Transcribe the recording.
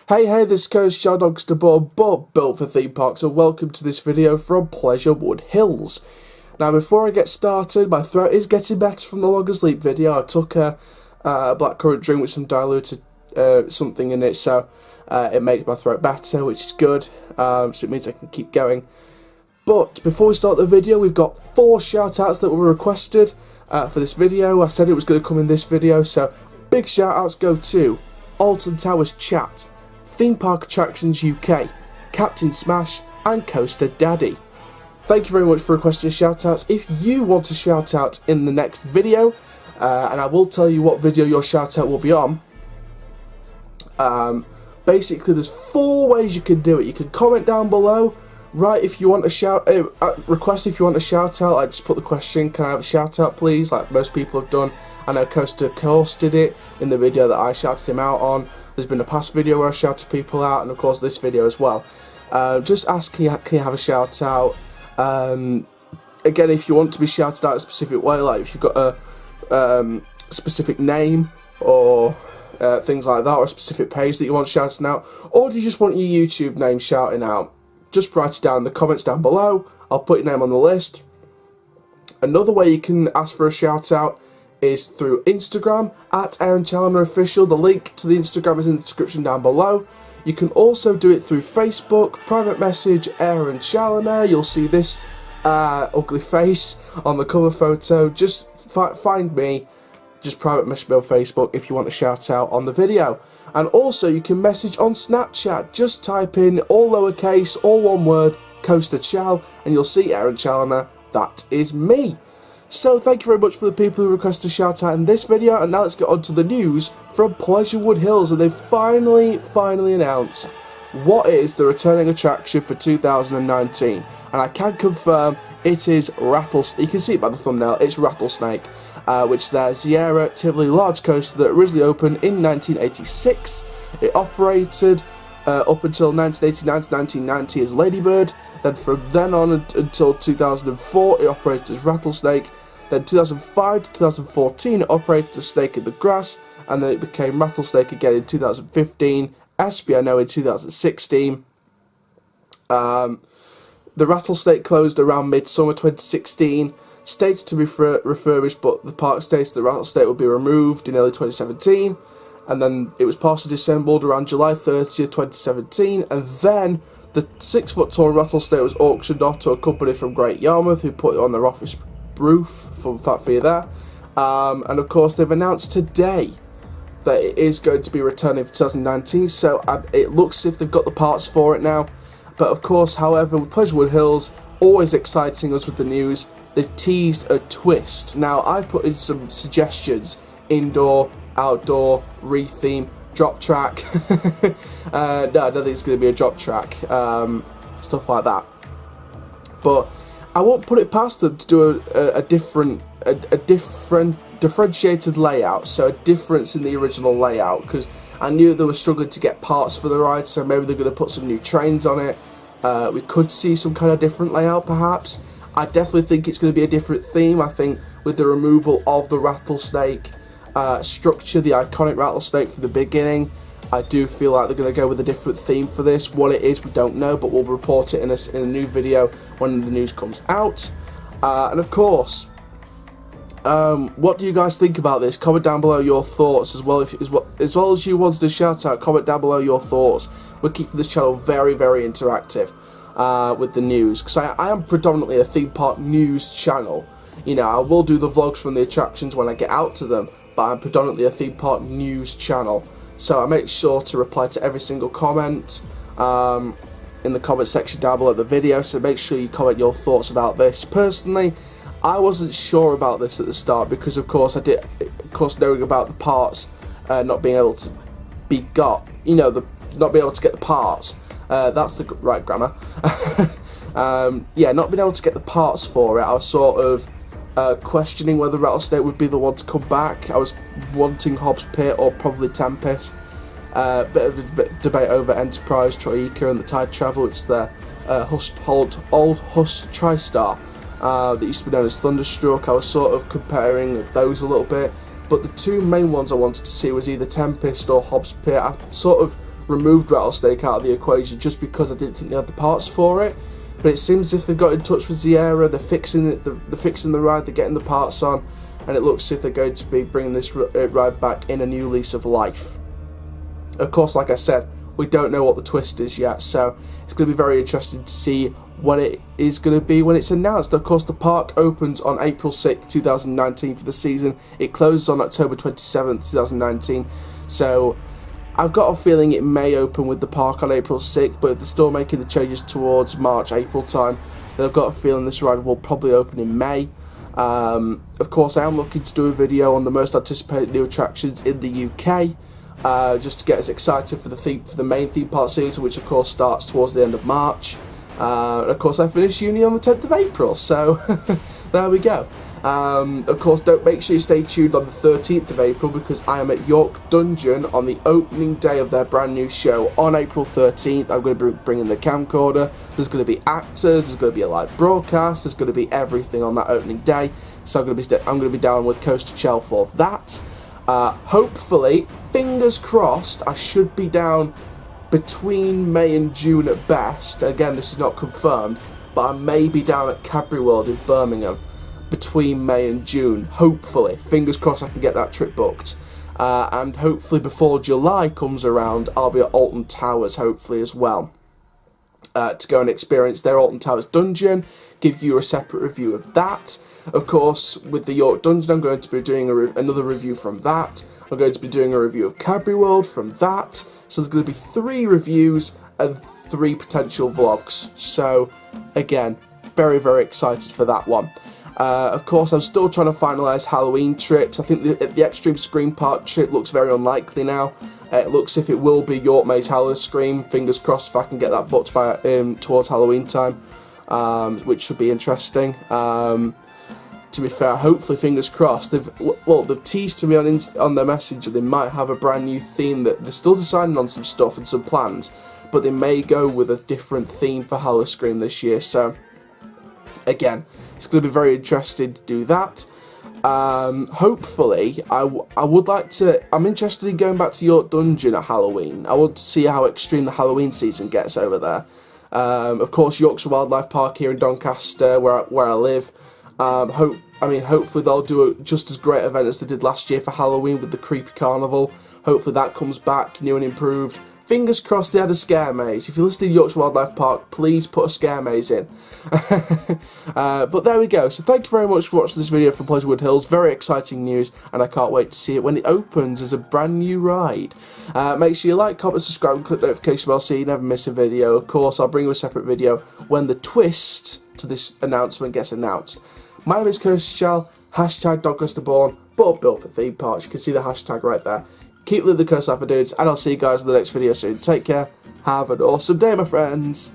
Hey, this is Coach Shadogster Bob built for theme parks, and welcome to this video from Pleasurewood Hills. Now, before I get started, my throat is getting better from the longer sleep video. I took a blackcurrant drink with some diluted something in it, so it makes my throat better, which is good, so it means I can keep going. But before we start the video, we've got 4 shout-outs that were requested for this video. I said it was going to come in this video, so big shout-outs go to Alton Towers Chat, Theme Park Attractions UK, Captain Smash, and Coaster Daddy. Thank you very much for requesting shout-outs. If you want a shout-out in the next video, and I will tell you what video your shout-out will be on, basically there's 4 ways you can do it. You can comment down below, write if you want a request if you want a shout-out. I just put the question, can I have a shout-out please, like most people have done. I know Coaster did it in the video that I shouted him out on. There's been a past video where I shouted people out, and of course this video as well. Just ask, can you have a shout out? Again, if you want to be shouted out a specific way, like if you've got a specific name or things like that, or a specific page that you want shouting out, or do you just want your YouTube name shouting out, just write it down in the comments down below. I'll put your name on the list. Another way you can ask for a shout out is through Instagram at Aaron Challoner Official. The link to the Instagram is in the description down below. You can also do it through Facebook, private message Aaron Challoner. You'll see this ugly face on the cover photo. Just find me, just private message me on Facebook if you want a shout out on the video. And also you can message on Snapchat. Just type in all lowercase, all one word, Coaster Chal, and you'll see Aaron Challoner. That is me. So thank you very much for the people who requested a shout out in this video, and now let's get on to the news from Pleasurewood Hills. And they've finally announced what is the returning attraction for 2019, and I can confirm it is Rattlesnake. You can see it by the thumbnail, it's Rattlesnake, which is their Zierer Tivoli large coaster that originally opened in 1986. It operated up until 1989 to 1990 as Ladybird. Then from then on until 2004 it operated as Rattlesnake. Then 2005 to 2014 it operated as Snake in the Grass, and then it became Rattlesnake again in 2015, SBNO in 2016. The Rattlesnake closed around midsummer 2016, stated to be refurbished, but the park states the Rattlesnake would be removed in early 2017, and then it was partially disassembled around July 30th, 2017, and then the 6-foot tall Rattlesnake was auctioned off to a company from Great Yarmouth who put it on their office roof, fun fact for you there. And of course they've announced today that it is going to be returning for 2019, so it looks as if they've got the parts for it now. But of course, however, with Pleasurewood Hills always exciting us with the news, they've teased a twist. Now I put in some suggestions: indoor, outdoor, retheme, drop track. No, I don't think it's going to be a drop track, stuff like that. But I won't put it past them to do a different differentiated layout, so a difference in the original layout, because I knew they were struggling to get parts for the ride, so maybe they're going to put some new trains on it. We could see some kind of different layout perhaps. I definitely think it's going to be a different theme. I think with the removal of the Rattlesnake structure, the iconic Rattlesnake from the beginning, I do feel like they're going to go with a different theme for this. What it is we don't know, but we'll report it in a new video when the news comes out. And of course, what do you guys think about this? Comment down below your thoughts as well. As well as you wanted to shout out, comment down below your thoughts. We're keeping this channel very interactive with the news, because I am predominantly a theme park news channel. You know, I will do the vlogs from the attractions when I get out to them, but I'm predominantly a theme park news channel. So I make sure to reply to every single comment in the comment section down below the video, so make sure you comment your thoughts about this. Personally, I wasn't sure about this at the start, because of course knowing about the parts not being able to be got, you know, not being able to get the parts, that's the right grammar. Yeah, not being able to get the parts for it, I was sort of questioning whether Rattlesnake would be the one to come back. I was wanting Hobbs Pit or probably Tempest. Bit of a debate over Enterprise, Troika, and the Tide Travel, which is their old Huss TriStar that used to be known as Thunderstruck. I was sort of comparing those a little bit, but the two main ones I wanted to see was either Tempest or Hobbs Pit. I sort of removed Rattlesnake out of the equation just because I didn't think they had the parts for it. But it seems as if they've got in touch with Zierer, they're fixing it, they're fixing the ride, they're getting the parts on, and it looks as if they're going to be bringing this ride back in a new lease of life. Of course, like I said, we don't know what the twist is yet, so it's going to be very interesting to see what it is going to be when it's announced. Of course, the park opens on April 6th, 2019 for the season. It closes on October 27th, 2019, so I've got a feeling it may open with the park on April 6th, but if they're still making the changes towards March, April time, then I've got a feeling this ride will probably open in May. Of course, I am looking to do a video on the most anticipated new attractions in the UK, just to get us excited for the main theme park season, which of course starts towards the end of March. And of course, I finish uni on the 10th of April, so there we go. Of course, make sure you stay tuned on the 13th of April because I am at York Dungeon on the opening day of their brand new show on April 13th. I'm going to be bringing the camcorder. There's going to be actors. There's going to be a live broadcast. There's going to be everything on that opening day. So I'm going to be down with Coaster Chell for that. Hopefully, fingers crossed, I should be down between May and June at best. Again, this is not confirmed, but I may be down at Cadbury World in Birmingham between May and June. Hopefully, fingers crossed I can get that trip booked. And hopefully before July comes around, I'll be at Alton Towers, hopefully as well, to go and experience their Alton Towers dungeon, give you a separate review of that. Of course, with the York Dungeon, I'm going to be doing another review from that. I'm going to be doing a review of Cadbury World from that. So there's going to be 3 reviews and 3 potential vlogs. So, again, very, very excited for that one. Of course, I'm still trying to finalise Halloween trips. I think the Extreme Scream Park trip looks very unlikely now. It looks if it will be York Maze Halloween Scream. Fingers crossed if I can get that booked by towards Halloween time, which should be interesting. To be fair, hopefully, fingers crossed. They've teased to me on their messenger they might have a brand new theme. That they're still deciding on some stuff and some plans, but they may go with a different theme for Halloween Scream this year. So, again, it's going to be very interesting to do that. Hopefully, I'm interested in going back to York Dungeon at Halloween. I want to see how extreme the Halloween season gets over there. Of course, Yorkshire Wildlife Park here in Doncaster, where I live. Hopefully they'll do just as great event as they did last year for Halloween with the Creepy Carnival. Hopefully that comes back, new and improved. Fingers crossed they had a scare maze. If you're listening to Yorkshire Wildlife Park, please put a scare maze in. But there we go. So thank you very much for watching this video from Pleasurewood Hills. Very exciting news, and I can't wait to see it when it opens as a brand new ride. Make sure you like, comment, subscribe, and click the notification bell so you never miss a video. Of course, I'll bring you a separate video when the twist to this announcement gets announced. My name is Coaster Chell, hashtag #DogCoasterBorn, but built for theme parks. You can see the hashtag right there. Keep living the coast up, dudes, and I'll see you guys in the next video soon. Take care, have an awesome day, my friends.